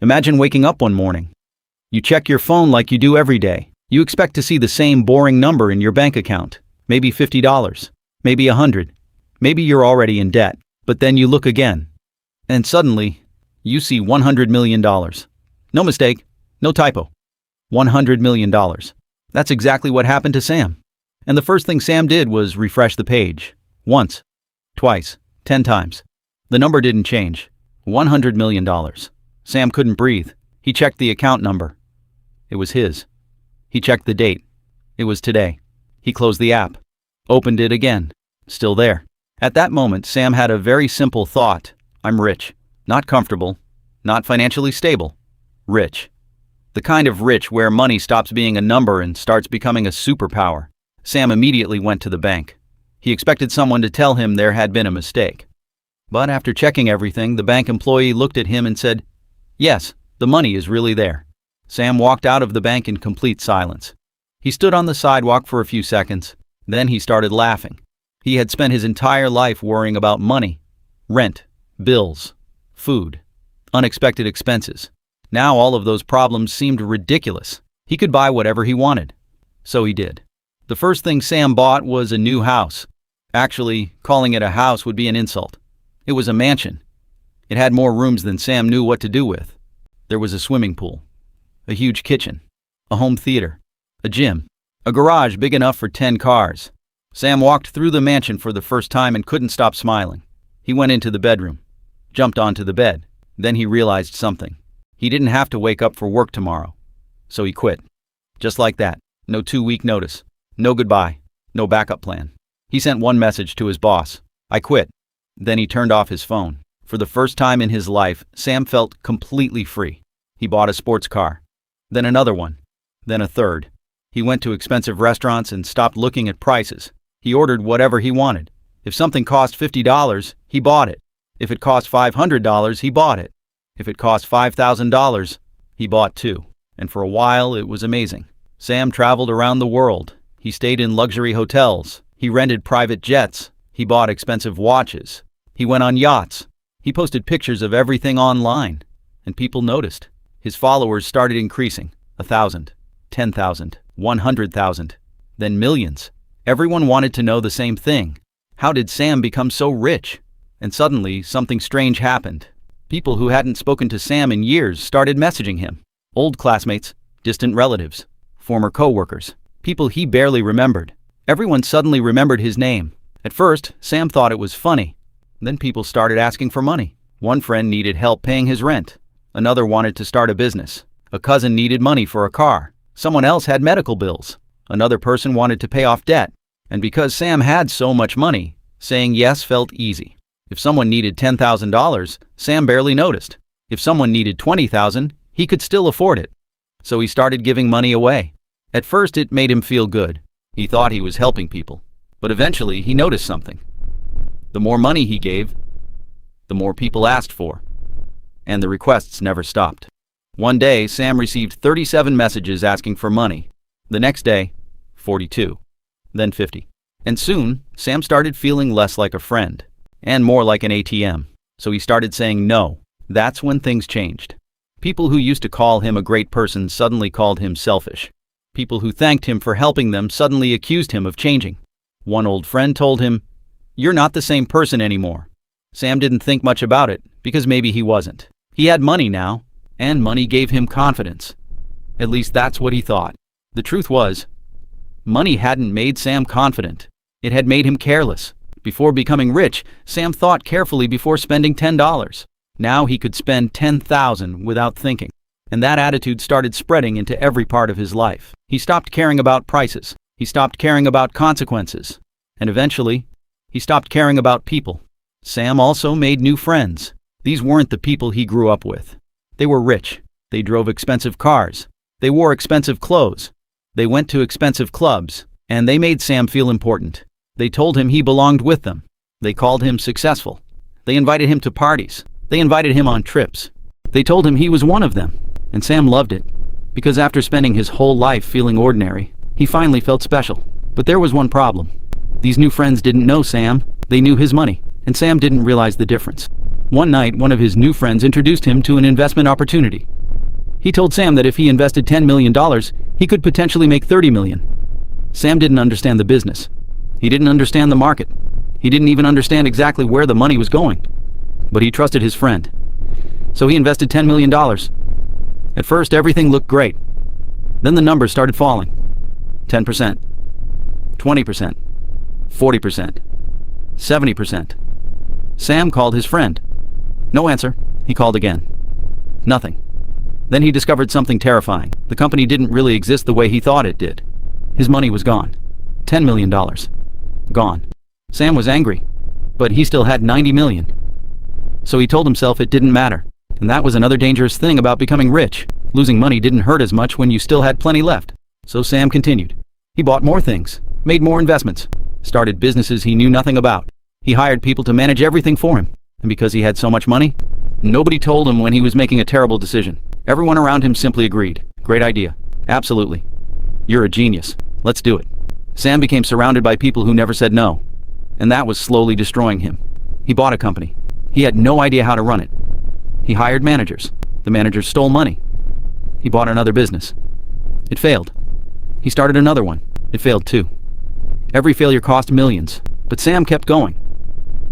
Imagine waking up one morning. You check your phone like you do every day. You expect to see the same boring number in your bank account. Maybe $50, maybe $100. Maybe you're already in debt. But then you look again. And suddenly, you see $100 million. No mistake, no typo. $100 million. That's exactly what happened to Sam. And the first thing Sam did was refresh the page. Once, twice, 10 times. The number didn't change. $100 million. Sam couldn't breathe. He checked the account number. It was his. He checked the date. It was today. He closed the app. Opened it again. Still there. At that moment, Sam had a very simple thought. I'm rich. Not comfortable. Not financially stable. Rich. The kind of rich where money stops being a number and starts becoming a superpower. Sam immediately went to the bank. He expected someone to tell him there had been a mistake. But after checking everything, the bank employee looked at him and said, "Yes, the money is really there." Sam walked out of the bank in complete silence. He stood on the sidewalk for a few seconds. Then he started laughing. He had spent his entire life worrying about money, rent, bills, food, unexpected expenses. Now all of those problems seemed ridiculous. He could buy whatever he wanted. So he did. The first thing Sam bought was a new house. Actually, calling it a house would be an insult. It was a mansion. It had more rooms than Sam knew what to do with. There was a swimming pool, a huge kitchen, a home theater, a gym, a garage big enough for 10 cars. Sam walked through the mansion for the first time and couldn't stop smiling. He went into the bedroom, jumped onto the bed. Then he realized something. He didn't have to wake up for work tomorrow. So he quit. Just like that. No 2-week notice. No goodbye. No backup plan. He sent one message to his boss. I quit. Then he turned off his phone. For the first time in his life, Sam felt completely free. He bought a sports car. Then another one. Then a third. He went to expensive restaurants and stopped looking at prices. He ordered whatever he wanted. If something cost $50, he bought it. If it cost $500, he bought it. If it cost $5,000, he bought two. And for a while, it was amazing. Sam traveled around the world. He stayed in luxury hotels. He rented private jets. He bought expensive watches. He went on yachts. He posted pictures of everything online. And people noticed. His followers started increasing. 1,000, 10,000, 100,000, then millions. Everyone wanted to know the same thing. How did Sam become so rich? And suddenly, something strange happened. People who hadn't spoken to Sam in years started messaging him. Old classmates, distant relatives, former co-workers, people he barely remembered. Everyone suddenly remembered his name. At first, Sam thought it was funny. Then people started asking for money. One friend needed help paying his rent. Another wanted to start a business. A cousin needed money for a car. Someone else had medical bills. Another person wanted to pay off debt. And because Sam had so much money, saying yes felt easy. If someone needed $10,000, Sam barely noticed. If someone needed $20,000, he could still afford it. So he started giving money away. At first it made him feel good. He thought he was helping people. But eventually he noticed something. The more money he gave, the more people asked for. And the requests never stopped. One day, Sam received 37 messages asking for money. The next day, 42. Then 50. And soon, Sam started feeling less like a friend, and more like an ATM. So he started saying no. That's when things changed. People who used to call him a great person suddenly called him selfish. People who thanked him for helping them suddenly accused him of changing. One old friend told him, "You're not the same person anymore." Sam didn't think much about it, because maybe he wasn't. He had money now, and money gave him confidence. At least that's what he thought. The truth was, money hadn't made Sam confident. It had made him careless. Before becoming rich, Sam thought carefully before spending $10. Now he could spend $10,000 without thinking. And that attitude started spreading into every part of his life. He stopped caring about prices. He stopped caring about consequences. And eventually, he stopped caring about people. Sam also made new friends. These weren't the people he grew up with. They were rich. They drove expensive cars. They wore expensive clothes. They went to expensive clubs. And they made Sam feel important. They told him he belonged with them. They called him successful. They invited him to parties. They invited him on trips. They told him he was one of them. And Sam loved it. Because after spending his whole life feeling ordinary, he finally felt special. But there was one problem. These new friends didn't know Sam. They knew his money. And Sam didn't realize the difference. One night, one of his new friends introduced him to an investment opportunity. He told Sam that if he invested $10 million, he could potentially make $30 million. Sam didn't understand the business. He didn't understand the market. He didn't even understand exactly where the money was going. But he trusted his friend. So he invested $10 million. At first, everything looked great. Then the numbers started falling. 10%, 20%, 40%, 70%. Sam called his friend. No answer. He called again. Nothing. Then he discovered something terrifying. The company didn't really exist the way he thought it did. His money was gone. $10 million. Gone. Sam was angry, but he still had $90 million. So he told himself it didn't matter. And that was another dangerous thing about becoming rich. Losing money didn't hurt as much when you still had plenty left. So Sam continued. He bought more things, made more investments, started businesses he knew nothing about. He hired people to manage everything for him. And because he had so much money, nobody told him when he was making a terrible decision. Everyone around him simply agreed. Great idea. Absolutely. You're a genius. Let's do it. Sam became surrounded by people who never said no. And that was slowly destroying him. He bought a company. He had no idea how to run it. He hired managers. The managers stole money. He bought another business. It failed. He started another one. It failed too. Every failure cost millions. But Sam kept going.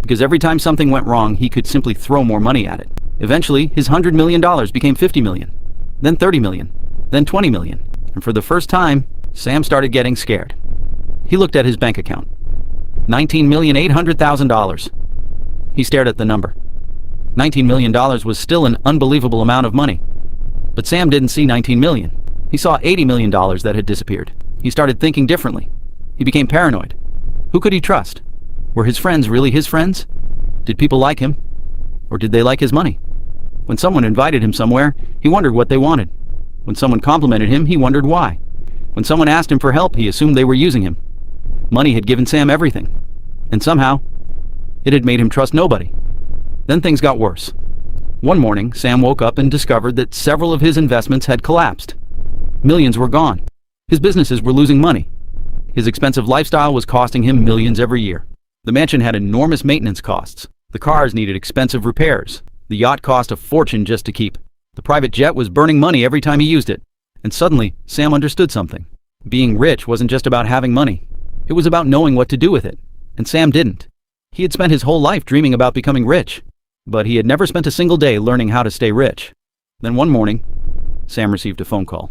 Because every time something went wrong, he could simply throw more money at it. Eventually, his $100 million became $50 million, then $30 million, then $20 million. And for the first time, Sam started getting scared. He looked at his bank account. $19,800,000. He stared at the number. $19 million was still an unbelievable amount of money. But Sam didn't see $19 million. He saw $80 million that had disappeared. He started thinking differently. He became paranoid. Who could he trust? Were his friends really his friends? Did people like him? Or did they like his money? When someone invited him somewhere, he wondered what they wanted. When someone complimented him, he wondered why. When someone asked him for help, he assumed they were using him. Money had given Sam everything. And somehow, it had made him trust nobody. Then things got worse. One morning, Sam woke up and discovered that several of his investments had collapsed. Millions were gone. His businesses were losing money. His expensive lifestyle was costing him millions every year. The mansion had enormous maintenance costs. The cars needed expensive repairs. The yacht cost a fortune just to keep. The private jet was burning money every time he used it. And suddenly, Sam understood something. Being rich wasn't just about having money. It was about knowing what to do with it. And Sam didn't. He had spent his whole life dreaming about becoming rich. But he had never spent a single day learning how to stay rich. Then one morning, Sam received a phone call.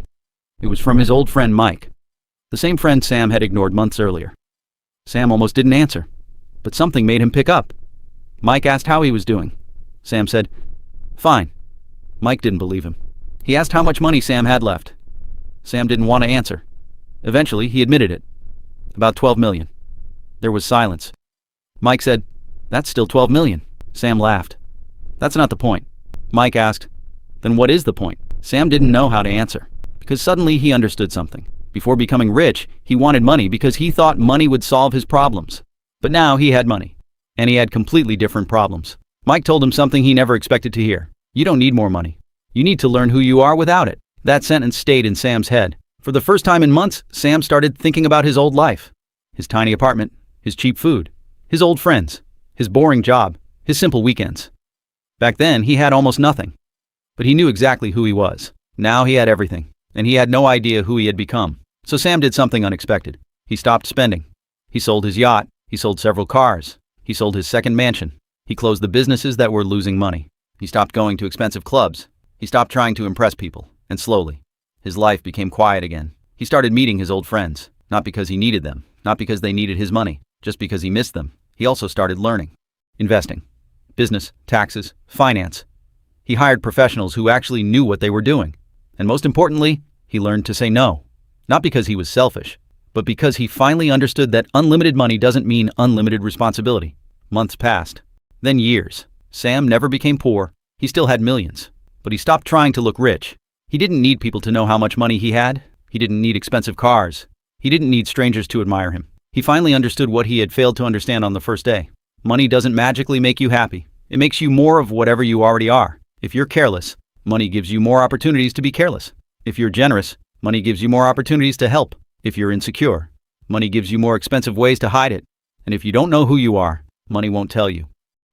It was from his old friend Mike. The same friend Sam had ignored months earlier. Sam almost didn't answer. But something made him pick up. Mike asked how he was doing. Sam said, "Fine." Mike didn't believe him. He asked how much money Sam had left. Sam didn't want to answer. Eventually, he admitted it. About 12 million. There was silence. Mike said, "That's still 12 million." Sam laughed. "That's not the point." Mike asked, "Then what is the point?" Sam didn't know how to answer. Because suddenly he understood something. Before becoming rich, he wanted money because he thought money would solve his problems. But now he had money. And he had completely different problems. Mike told him something he never expected to hear. You don't need more money. You need to learn who you are without it. That sentence stayed in Sam's head. For the first time in months, Sam started thinking about his old life. His tiny apartment, his cheap food, his old friends, his boring job, his simple weekends. Back then, he had almost nothing. But he knew exactly who he was. Now he had everything. And he had no idea who he had become. So Sam did something unexpected. He stopped spending. He sold his yacht. He sold several cars. He sold his second mansion. He closed the businesses that were losing money. He stopped going to expensive clubs. He stopped trying to impress people. And slowly, his life became quiet again. He started meeting his old friends. Not because he needed them. Not because they needed his money. Just because he missed them. He also started learning. Investing. Business, taxes, finance. He hired professionals who actually knew what they were doing. And most importantly, he learned to say no. Not because he was selfish, but because he finally understood that unlimited money doesn't mean unlimited responsibility. Months passed. Then years. Sam never became poor. He still had millions. But he stopped trying to look rich. He didn't need people to know how much money he had. He didn't need expensive cars. He didn't need strangers to admire him. He finally understood what he had failed to understand on the first day. Money doesn't magically make you happy. It makes you more of whatever you already are. If you're careless, money gives you more opportunities to be careless. If you're generous, money gives you more opportunities to help. If you're insecure, money gives you more expensive ways to hide it. And if you don't know who you are, money won't tell you.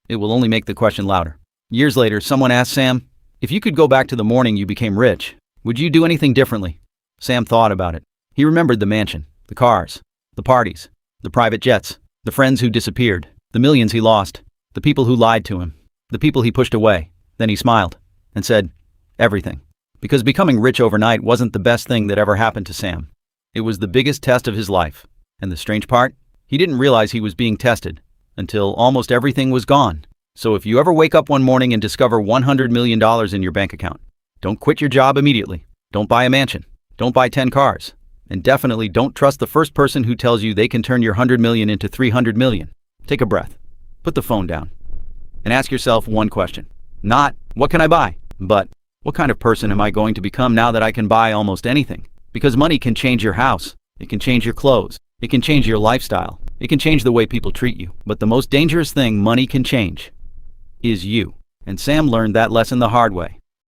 It will only make the question louder. Years later, someone asked Sam, if you could go back to the morning you became rich, Would you do anything differently? Sam thought about it. He remembered the mansion, the cars, the parties, the private jets, the friends who disappeared, the millions he lost, the people who lied to him, the people he pushed away. Then he smiled and said, everything. Because becoming rich overnight wasn't the best thing that ever happened to Sam. It was the biggest test of his life. And the strange part? He didn't realize he was being tested until almost everything was gone. So if you ever wake up one morning and discover $100 million in your bank account, don't quit your job immediately. Don't buy a mansion. Don't buy 10 cars. And definitely don't trust the first person who tells you they can turn your 100 million into 300 million. Take a breath. Put the phone down. And ask yourself one question. Not, what can I buy? But, what kind of person am I going to become now that I can buy almost anything? Because money can change your house. It can change your clothes. It can change your lifestyle. It can change the way people treat you. But the most dangerous thing money can change is you. And Sam learned that lesson the hard way.